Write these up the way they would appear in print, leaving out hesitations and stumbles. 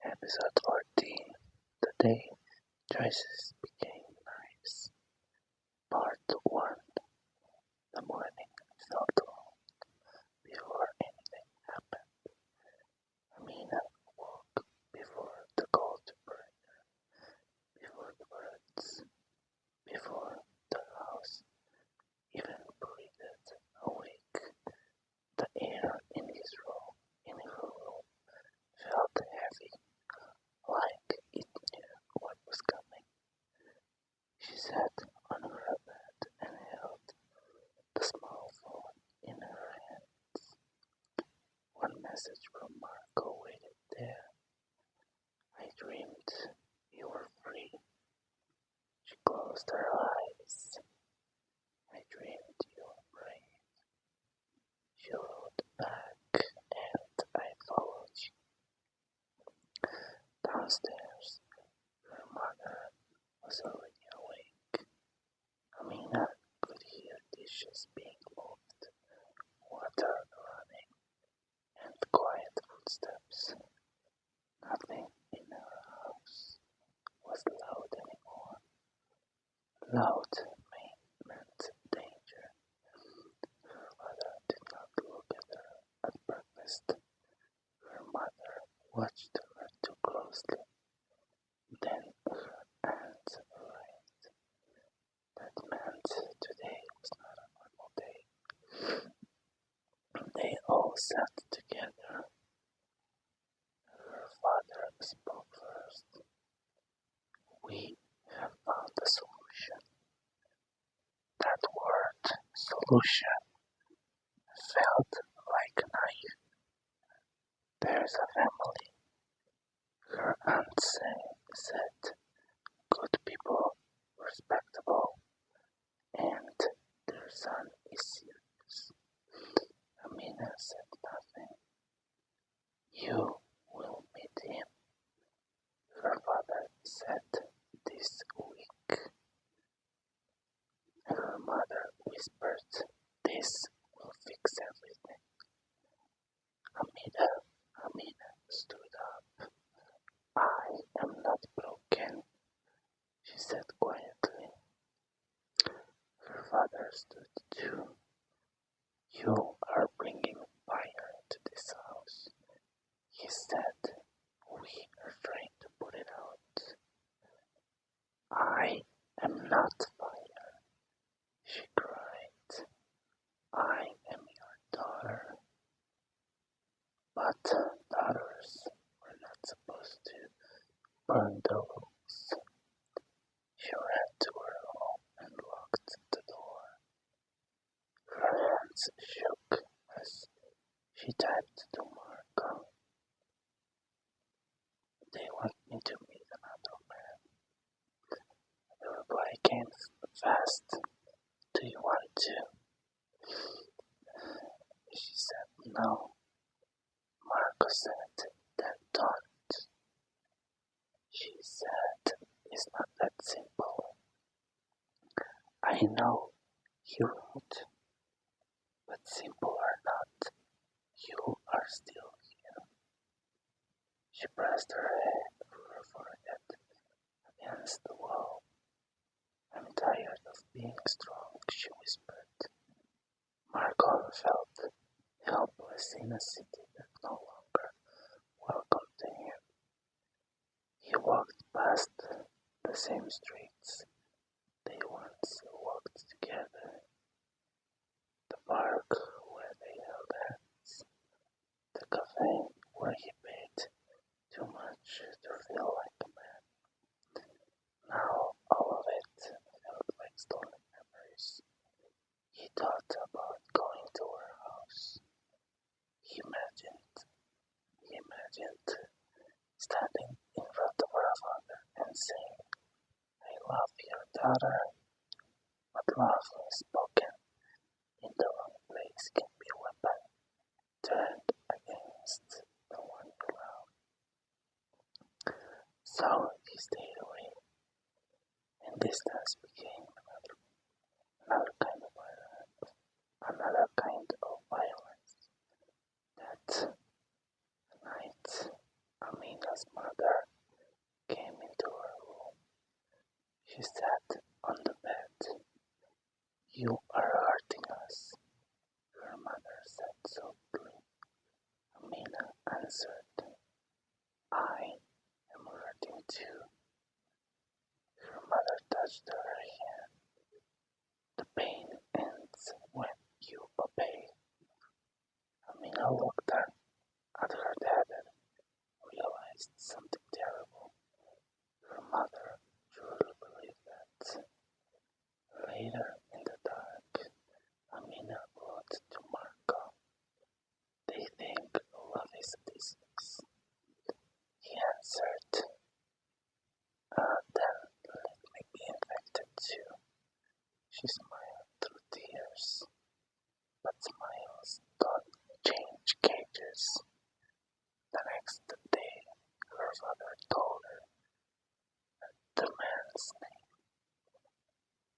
Episode 14. The Day Choices Became Nice. Part 1. The morning felt long before anything happened. Amina woke before the cold burned, before the birds, before the house even breathed awake. The air in her room felt heavy, like it knew what was coming. She sat on her bed and held the small phone in her hands. One message from Marco waited there. I dreamed you were free. She closed her eyes. I dreamed you were brave. She wrote back and I followed you. Downstairs, her mother was already awake. Amina could hear dishes being moved, water running, and quiet footsteps. Nothing in her house was loud anymore. Loud meant danger. Her father did not look at her at breakfast. Her mother watched her too closely. Then her aunt arrived. That meant today was not a normal day. They all sat together. Her father spoke first. We have found a solution. That word, solution, felt like a knife. There's a family, her aunt said, good people, respectable, and their son is serious. Amina said nothing. You will meet him, her father said this week. Her mother whispered, this will fix everything. Amina stood up. I am not broken, she said quietly. Her father stood too. You are bringing fire to this house, he said. We are trying to put it out. I am not fire, she cried. I am your daughter. But daughters were not supposed to burn the rules. She ran to her home and locked the door. Her hands shook as she typed to Marco. They want me to meet another man. The reply came fast. Do you want to? She said no. Marco said, then don't. She said, it's not that simple. I know, he wrote. But simple or not, you are still here. She pressed her forehead against the wall. I'm tired of being strong, she whispered. Marco felt helpless in a city that no longer welcomed him. He walked past the same streets they once walked together. The park where they held hands. The cafe where he paid too much to feel like a man. Now all of it felt like stolen memories. He thought about going to her house. He imagined standing in front of her father and saying, I love your daughter. But love spoken in the wrong place can be a weapon turned against the one you love. So he stayed away, and distance became another kind of violence. That night, Amina Amina's mother came into her room. She sat on the bed. "You are hurting us," her mother said softly. Amina answered, "I am hurting too." Her mother touched her hand. "The pain ends when you obey." Amina looked at her dad and realized something terrible. Her mother truly believed that. Later in the dark, Amina wrote to Marco. "They think love is a disease." He answered, "Then let me be infected too." She smiled through tears, but smiles don't change cages. The next day, her father told her the man's name,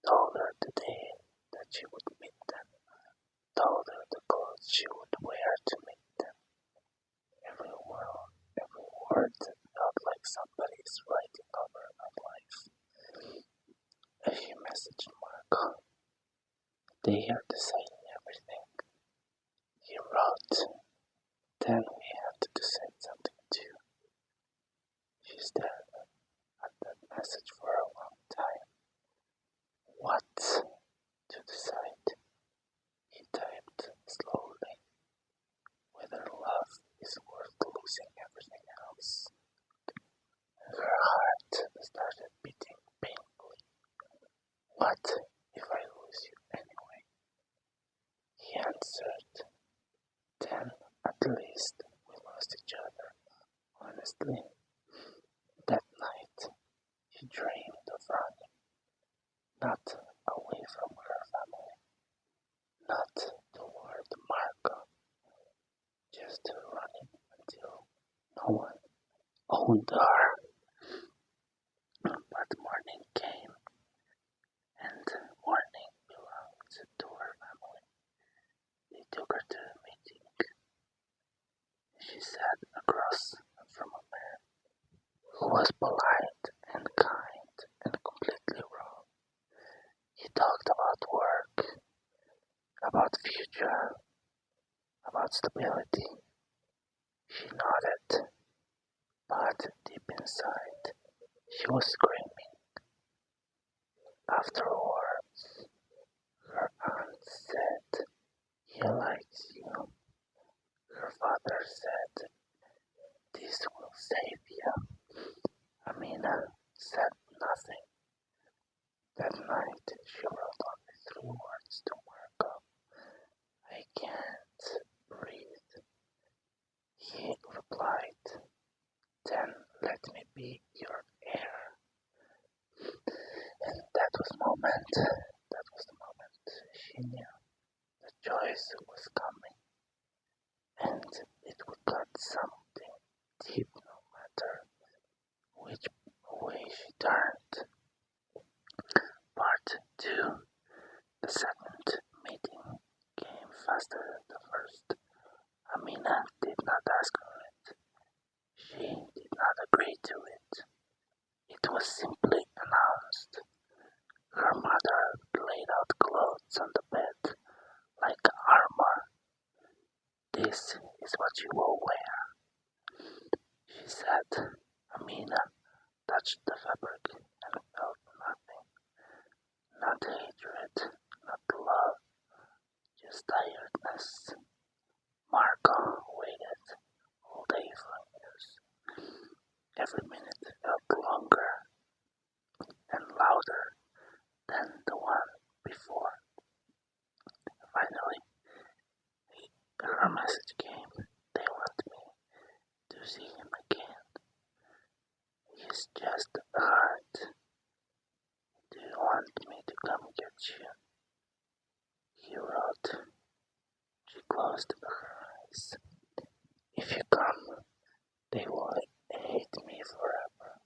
told her the day that she would meet them, told her the clothes she would wear to meet them. Every word felt like somebody's writing over her life. He messaged Marco. "They are deciding everything." He wrote, "Then we have to decide something too." She stared at that message for a long time. What to decide? He typed slowly. "Whether love is worth losing everything else." Her heart started beating painfully. "What if I lose you anyway?" He answered, "Then at least we lost each other, honestly." That night, she dreamed of running, not away from her family, not toward Marco, just running until no one owned her. But morning came, and morning belonged to her family. They took her to a meeting. She sat across from a man who was polite and kind and completely wrong. He talked about work, about future, about stability. She nodded, but deep inside, she was screaming. Afterwards, her aunt said, "He likes you." Her father said, "This will save you." Amina said nothing. That night, she wrote only 3 words to Marco. "I can't breathe." He replied, "Then let me be your air." And that was the moment she knew the choice was coming, and it would cut something deep no matter which way she turned. Part 2. The second meeting came faster than the first. Amina did not ask for it. She did not agree to it. It was simply announced. Her mother laid out clothes on the bed like armor. "This is what you will wear," she said. Amina touched the fabric and felt nothing. Not hatred, not love, just tiredness. Marco waited all day for news. Every minute felt longer and louder than the one before. Finally, her message came. "They want me to see him again. He's just hurt. Do you want me to come get you?" He wrote. She closed her eyes. "If you come, they will hate me forever."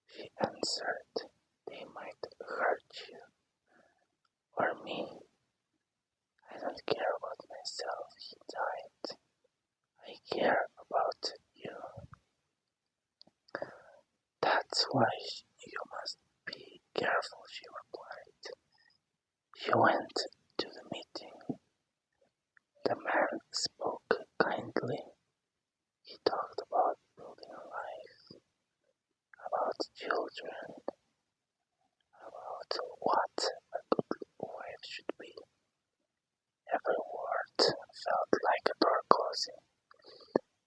She answered, "They might hurt you. Or me. I don't care about myself," he died. "I care about you." That's why you must be careful, she replied. She went to the meeting. The man spoke kindly. He talked about building a life, about children, about what a good wife should be. Every word felt like a door closing.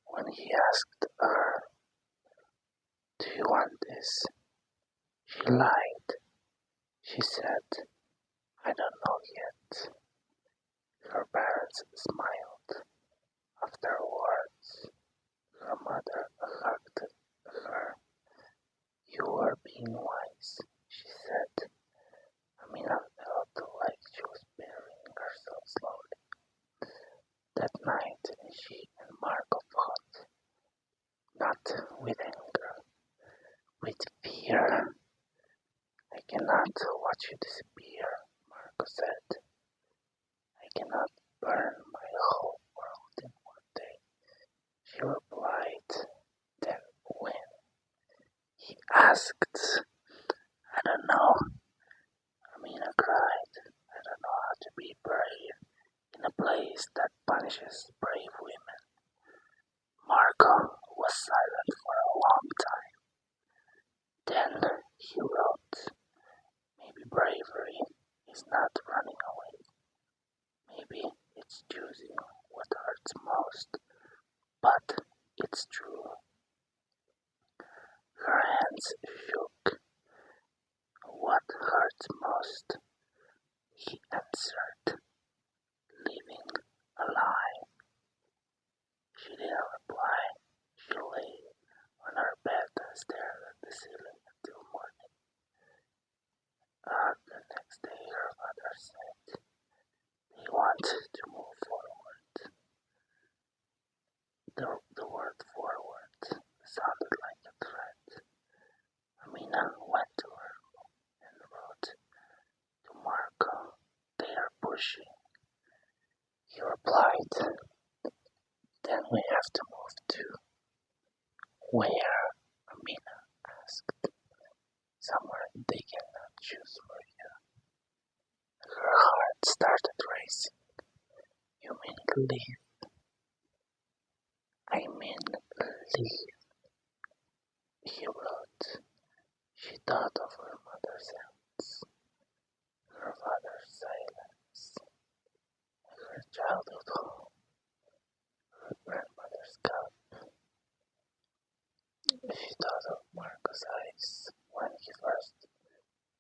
When he asked her, "Do you want this?" she lied. She said, "I don't know yet." Her parents smiled. Afterwards, her mother hugged her. "You were being wise," she said. Amina felt like she was burying herself slowly. That night, she and Marco fought, not with anger, with fear. "I cannot watch you disappear," Marco said. "I cannot burn my whole world in one day," she replied. Then when he asked, "I don't know," Amina cried. "I don't know how to be brave in a place that punishes brave women." Marco was silent for a long time. Then he wrote, "Maybe bravery is not running away. Maybe it's choosing what hurts most, but it's true." Her hands shook. "What hurts most?" he answered, "living a lie." She didn't reply. She lay on her bed and stared at the ceiling until morning. The next day her father said, "They want to move forward." The word "forward" sounded like a threat. Amina went to her room and wrote to Marco, "They are pushing." He replied, "Then we have to move too." "Where?" Amina asked. "Somewhere they cannot choose for you." Her heart started racing. "You mean leave?" "I mean leave," he wrote. She thought of her mother's hands, her father's silence, her childhood home, her grandmother's cup. She thought of Marco's eyes when he first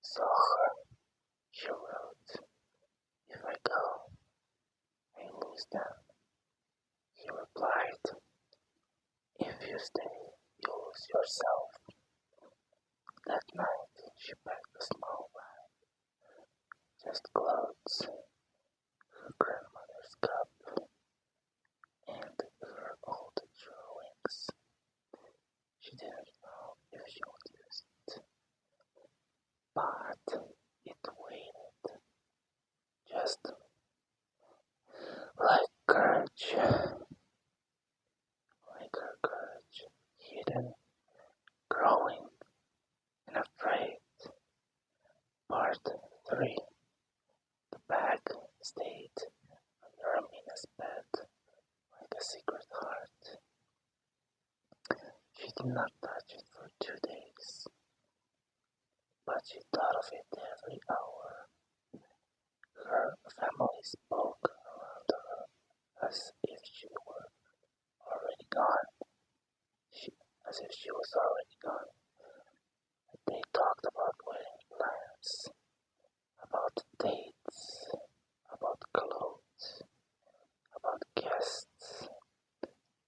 saw her. She wrote, "If I go, I lose them." He replied, "If you stay, you lose yourself." That night, she packed a small bag, just clothes, her grandmother's cup, and her old drawings. She didn't know if she would use it, but it waited, just like courage, like her courage, hidden, growing, and afraid. Part 3. The bag stayed under Amina's bed like a secret heart. She did not touch it for 2 days, but she thought of it every hour. Her family spoke around her as if she were already gone. As if she was already gone. They talked about wedding plans, about dates, about clothes, about guests.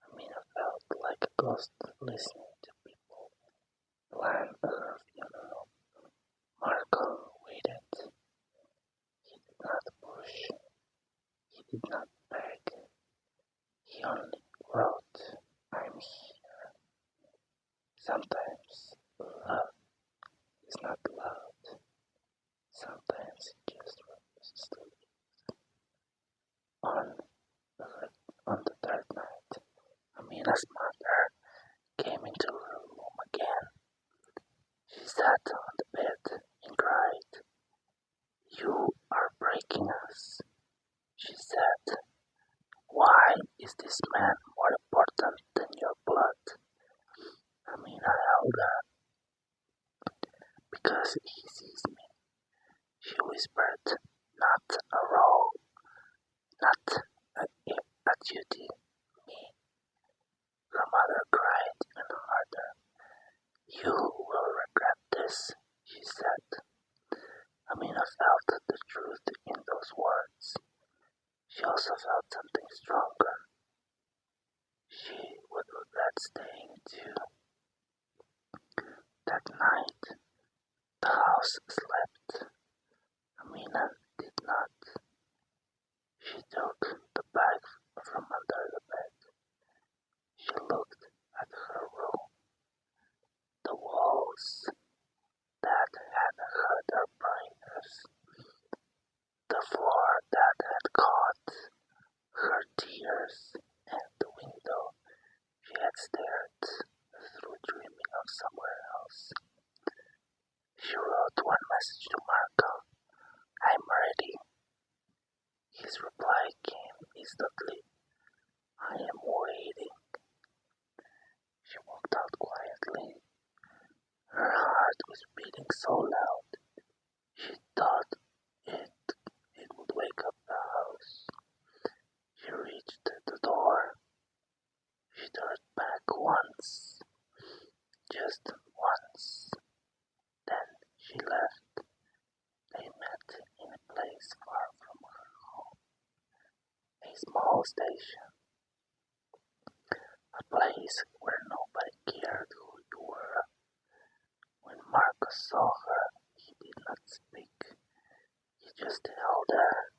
Amina felt like a ghost listening to people plan her funeral. Marco waited. He did not push. He did not beg. He only wrote, "I'm here." Sometimes love is not loud. Sometimes it just refuses to leave. On the third night, Amina's mother came into her room again. sat on the bed and cried. "You are breaking us," she said. "Why is this man more important than your blood?" Amina held her. "Because he sees me," she whispered. "Not a roll, not a duty, me." Her mother cried even harder. "You will regret this," she said. Amina felt the truth in those words. She also felt something stronger. She would regret staying too. That night, the house slept. Amina did not. She took the bag from under the bed. She looked at her room. The walls that had heard her prayers, the floor that had caught her tears, and the window she had stared through dreaming of somewhere else. She wrote one message to Marco. "I'm ready." His reply came instantly. "I am waiting." She walked out quietly. Her heart was beating so loud she thought it, it would wake up the house. She reached the door. She turned back once, just once. Then she left. They met in a place far from her home, a small station, a place where nobody cared who you were. When Marcus saw her, he did not speak. He just held her.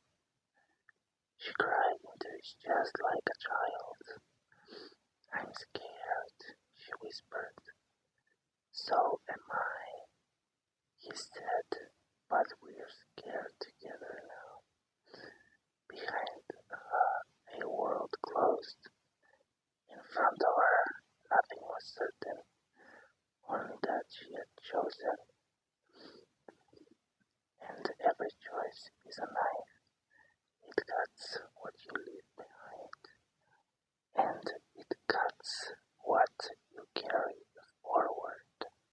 She cried into his chest like a child. "I'm scared," she whispered. "So am I," he said, "but we're scared together now."